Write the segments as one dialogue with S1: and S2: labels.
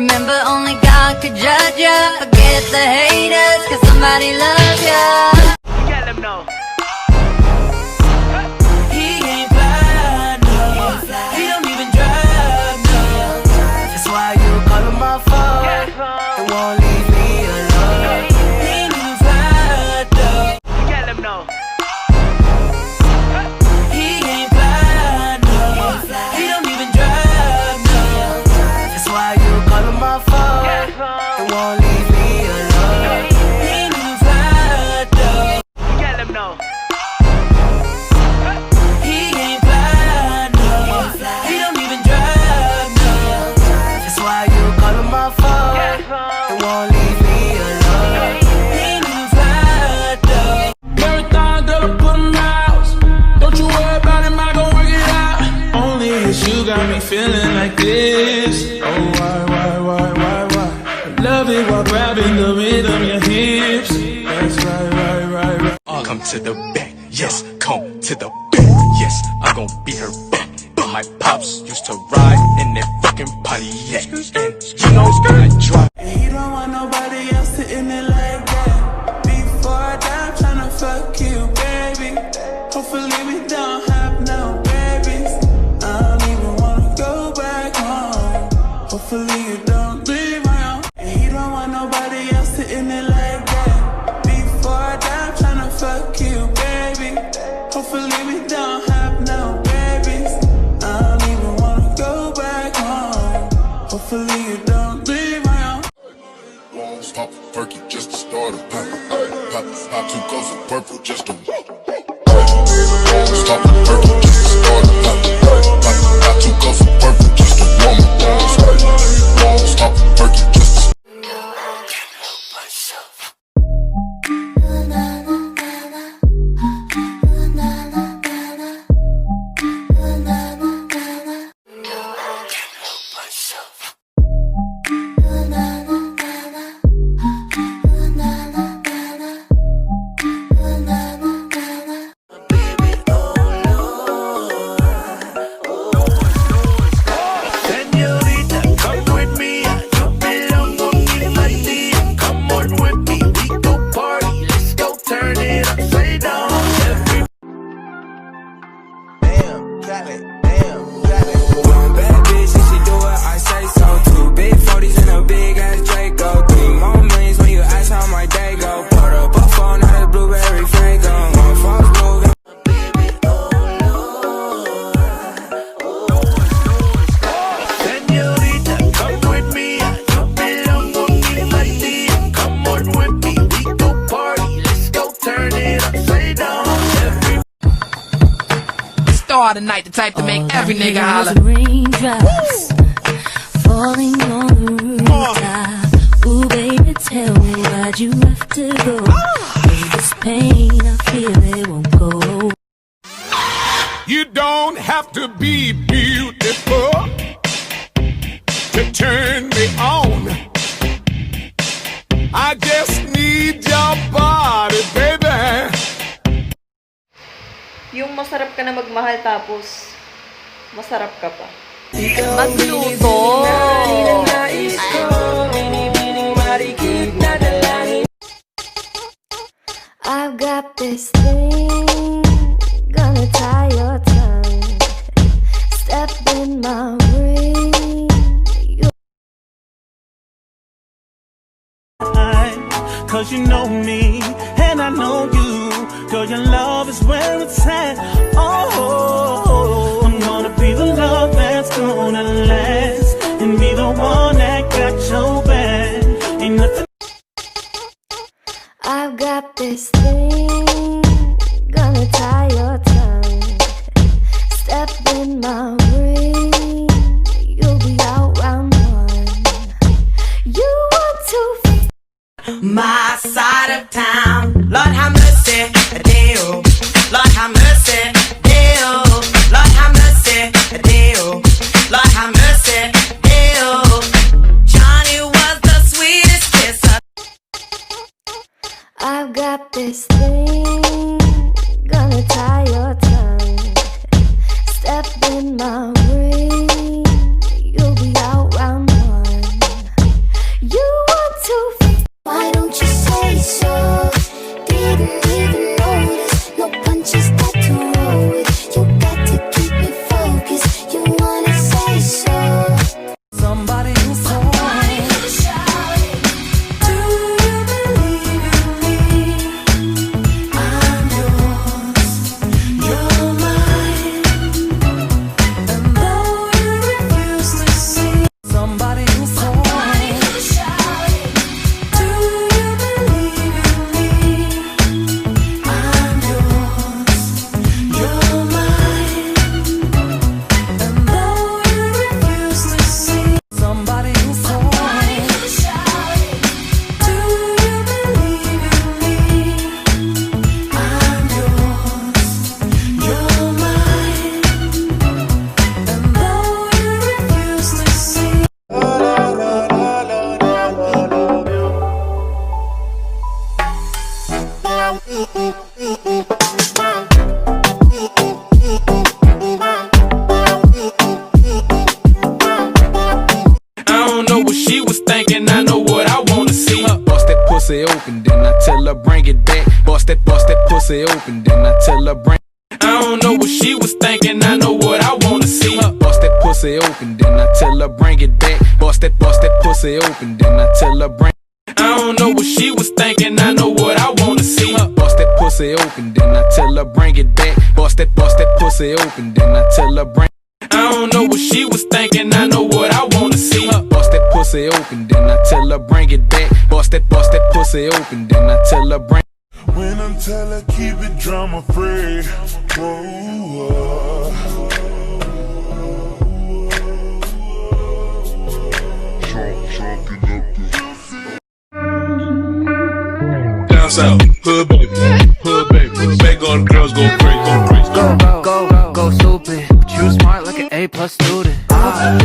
S1: Remember, only God could judge ya. Forget the haters, cause somebody loves ya.
S2: You gotta let them know.
S3: He ain't fly, no. He don't even drive, no. That's why you call him my phone. It won't leave me alone. He ain't even fly, though.
S2: You gotta let them know.
S3: He ain't fly, no. He don't even drive, no. That's why you call him my phone. It won't leave me alone. He ain't even fly, though.
S2: You gotta let them know.
S3: He ain't fly, no. He don't even drive, no. That's why you call him my phone. It won't leave me alone. He ain't even fly, though.
S4: Marathon, girl, I put 'em out. Don't you worry about him, I gon' work it out. Only it's you got me feeling like this. Oh, why? Love it while grabbing the rhythm, your hips. That's right.
S5: Come to the back, yes, come to the back, yes, I'm gon' be her back. But my pops used to ride in that fucking Pontiac, and you know I drive.
S3: And you don't want nobody else to end it like that. Before I die, I'm tryna fuck you, baby. Hopefully we don't have no babies. I don't even wanna go back home. Hopefully you don't leave my home. And you don't want nobody else to end it like that. Before I die, I'm tryna fuck you, baby. Hopefully we don't have no babies. I don't even wanna go back home. Hopefully you don't leave my home.
S6: Won't stop a perky just to start a pop. Pop 2 cups of purple just to won't stop a perky just to start a pop. Pop 2 cups of purple just to warm up. Won't stop a perky just to
S7: Tonight, the type to make every nigga holler.
S1: Raindrops falling on the rooftop. Ooh, baby, tell me why'd you have to go? This pain I feel it won't go.
S4: You don't have to be beautiful to turn me on. I just need your body, baby.
S8: Yung masarap ka na magmahal tapos masarap ka pa.
S1: Magluto! I've got this thing, gonna tie your tongue. Step in my ring.
S3: Cause you know me, and I know you. Girl, your love is where it's at. Oh, I'm gonna be the love that's gonna last, and be the one that got your back. Ain't nothing.
S1: I've got this thing, gonna tie your tongue. Step in my ring, you'll be out round one. You want to
S3: my side of town, Lord have mercy, Deo. Lord have mercy, Deo. Lord have mercy, Deo. Lord have mercy, Deo. Johnny was the sweetest kiss.
S1: I've got this thing, gonna tie your tongue. Step in my ring, you'll be out round one.
S5: pussy open, then I tell her bring it back. Bust that pussy open, then I tell her bring.
S4: I don't know what she was thinking, I know what I wanna see.
S5: Bust that pussy open, then I tell her bring it back. Bust that pussy open, then I tell her bring.
S4: I don't know what she was thinking, I know what I wanna see.
S5: Bust that pussy open, then I tell her bring it back. Bust that pussy open, then I tell her bring.
S4: I don't know what she was thinking, I know what I wanna see.
S5: Bust that pussy open, then I tell her bring it back. Bust that pussy open, then I tell her bring.
S6: When I tell her keep it drama free.
S4: Down south, hood baby, make all the girls go crazy,
S7: Go stupid. But you smart like an A+ student.
S1: Right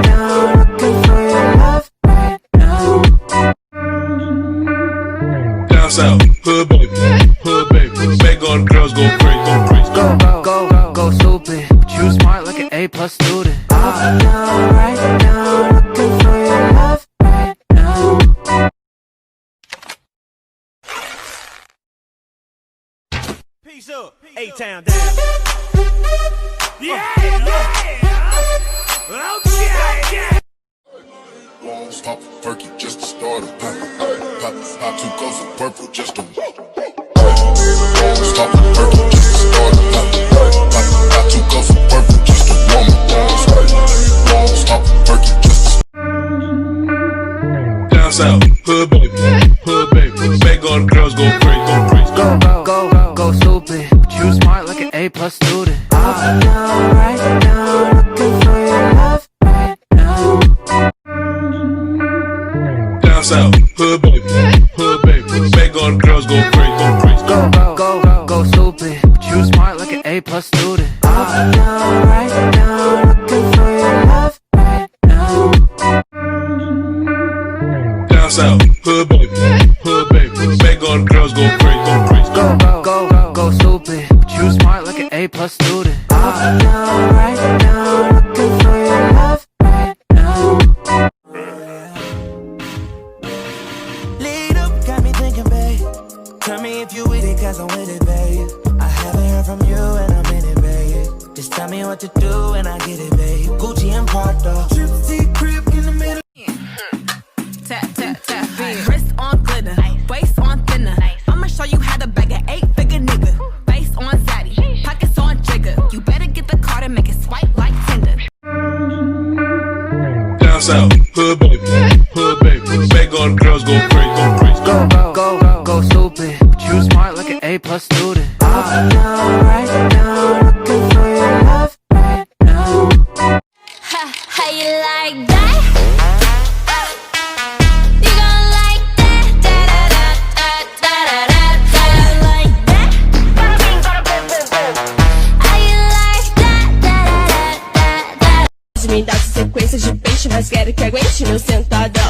S1: now, looking for your love right now.
S4: Down south, hood baby, make all the girls go crazy,
S7: Go stupid. But you smart like an A+ student.
S1: Right now, looking for your love right now.
S2: Peace up, A-Town down. Yeah. Okay.
S6: Pop a perky just to start a pop. Pop 2 cups of purple just to pop a perky just to start a pop. Pop 2 cups of purple just to warm up. Pop a perky just to.
S4: down south, hood baby, make all the girls go crazy,
S7: Go stupid. But you smart like an A+ student.
S1: Right now, looking for your love right now.
S4: Down south, hood baby, make all the girls go crazy,
S7: Go stupid. But you smart like an A+ student.
S1: Right now, looking for your love right now.
S4: Down south, hood baby, make all the girls go crazy,
S7: Go stupid. But you smart like an A+ student.
S1: Right now, looking for your love right now.
S3: Lead up, got me thinking, babe. Tell me if you with it, cause I'm with it, babe. I haven't heard from you and I'm in it, babe. Just tell me what to do and I get it, babe. Gucci and Prada, Gypsy crib in the middle.
S9: Tap, wrist on glitter, waist on thinner. I'ma show you how to bag an 8-figure nigga. Face on zaddy, pockets on jigger. You better get the card and make it swipe like Tinder.
S4: down south, hood baby, make all the girls go crazy,
S7: Go stupid. But you smart like an A+ student.
S1: Right now, looking for your love right now.
S10: How you like that? You gon' like that? You like that? How you like that?
S11: Me dá sequência de peixe, mas quero que aguente meu sentadão.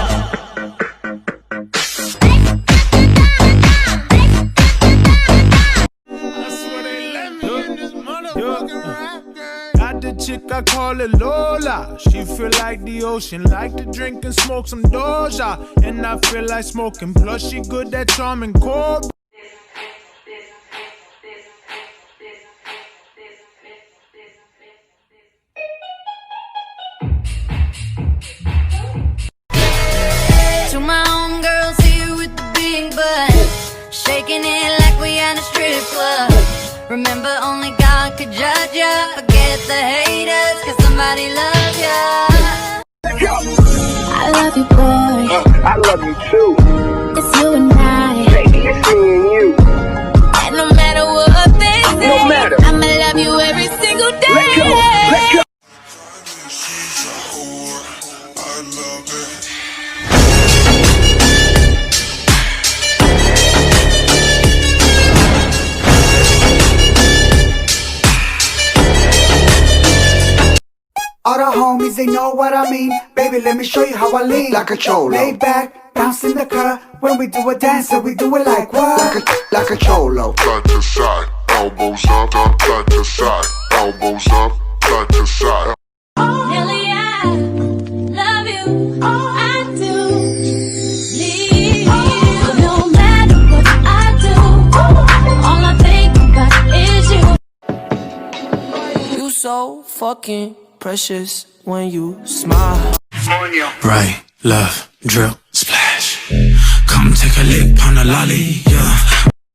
S12: Got the chick, I call it Lola. She feel like the ocean, like to drink and smoke some Doja. And I feel like smoking, plus she good at charming core.
S10: To my homegirls here with the big butt, shaking it like we at a strip club. Remember, only God could judge ya. Forget the haters, cause somebody loves ya.
S1: I love you, boy.
S2: I love you too.
S1: It's you and I.
S2: Baby, it's me and you.
S10: And no matter what they say,
S2: No matter.
S10: I'ma love you every single day.
S2: Let go.
S13: All the homies, they know what I mean. Baby, let me show you how I lean. Like a cholo. Lay back, bounce in the car. When we do a dance, so we do it like what? Like a cholo.
S6: Side to side, elbows up, side to side, elbows up, side to side.
S10: Nelly, I love you. I do. Please.
S14: so fucking precious when you smile.
S4: Right, left, drip, splash. Come take a lick on the lolly, yeah.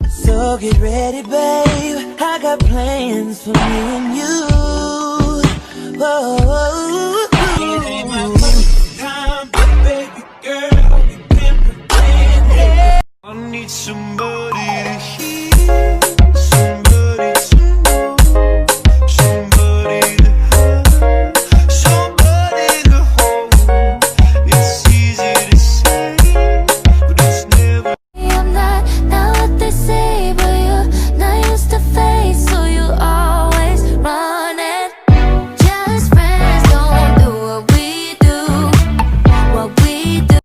S14: So get ready, babe. I got plans for me and you. Whoa.
S12: I need somebody to hear, somebody to know, somebody to have, somebody to hold. It's easy to say, but it's never.
S1: I'm not what they say, but you're not used to face, so you always running. Just friends don't do what we do, what we do.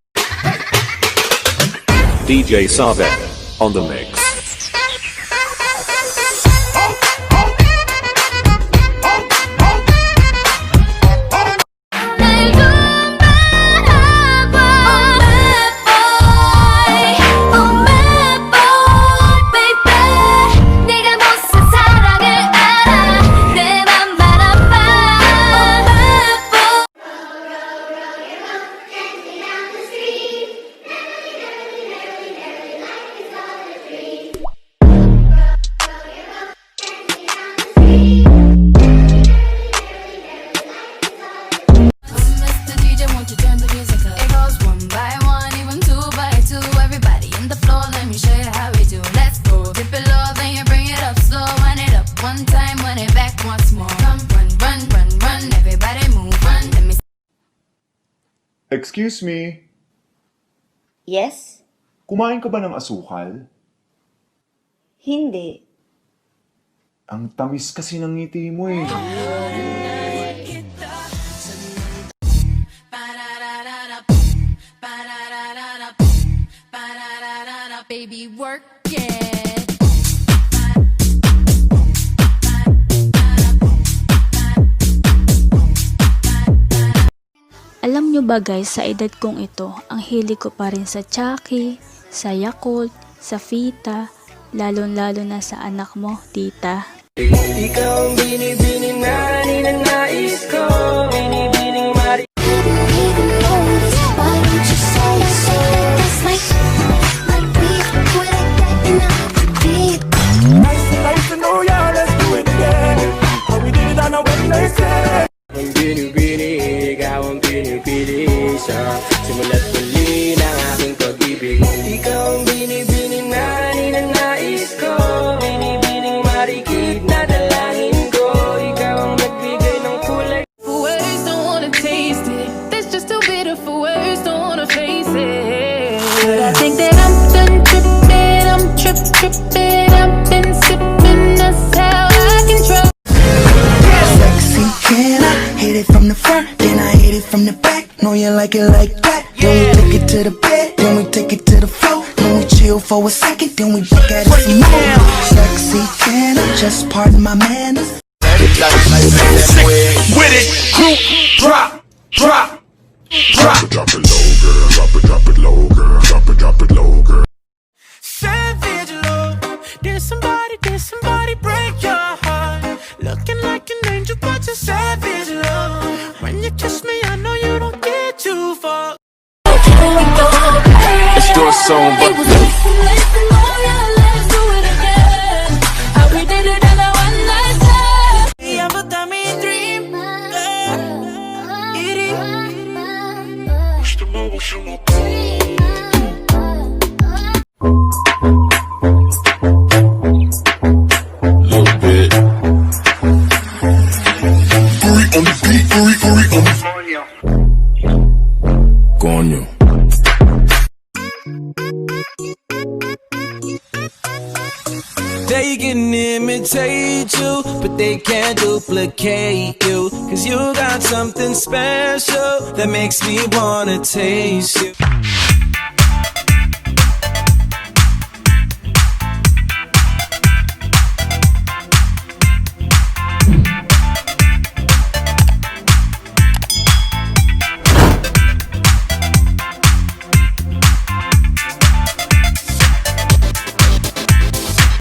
S15: DJ Sabe on the mix.
S16: Excuse me,
S8: Yes?
S16: kumain ka ba ng asukal?
S8: Hindi.
S16: Ang tamis kasi ng ngiti mo eh.
S10: Baby, work it.
S17: Alam nyo ba guys, sa edad kong ito, ang hilig ko pa rin sa Chucky, sa Yakult, sa Fita, lalo-lalo na sa anak mo, tita.
S14: Ikaw ang binibini na ninanais ko, binibining mari.
S18: Ang binibini, ikaw ang pinipili sa simula't muli ng aking pag-ibig.
S14: Ikaw ang binibini na ninanais ko, binibining marikit na dalangin ko. Ikaw ang nagbigay ng kulay.
S10: Words don't wanna taste it. That's just too bitter for words, don't wanna face it. But I think that I'm done tripping, I'm tripping. I've been sipping, that's how I can trust.
S13: Sexy, can I hit it from the front, then I hit it from the back? Know you like it like that. Then we take it to the bed, then we take it to the floor. Then we chill for a second, then we back at it some more. Sexy, can I just pardon my manners?
S4: With it, group, drop, drop, drop.
S6: Drop it low, girl. Drop it low, girl. Drop it low, girl.
S12: Savage love. Did somebody break your heart? Looking like an angel, but you're savage love. When you kiss me, I know you don't get too far.
S15: Let's do a song, but
S6: Little bit. On the beat, Coño.
S14: They can imitate you, but they can't duplicate you. 'Cause you got something special that makes me wanna taste you.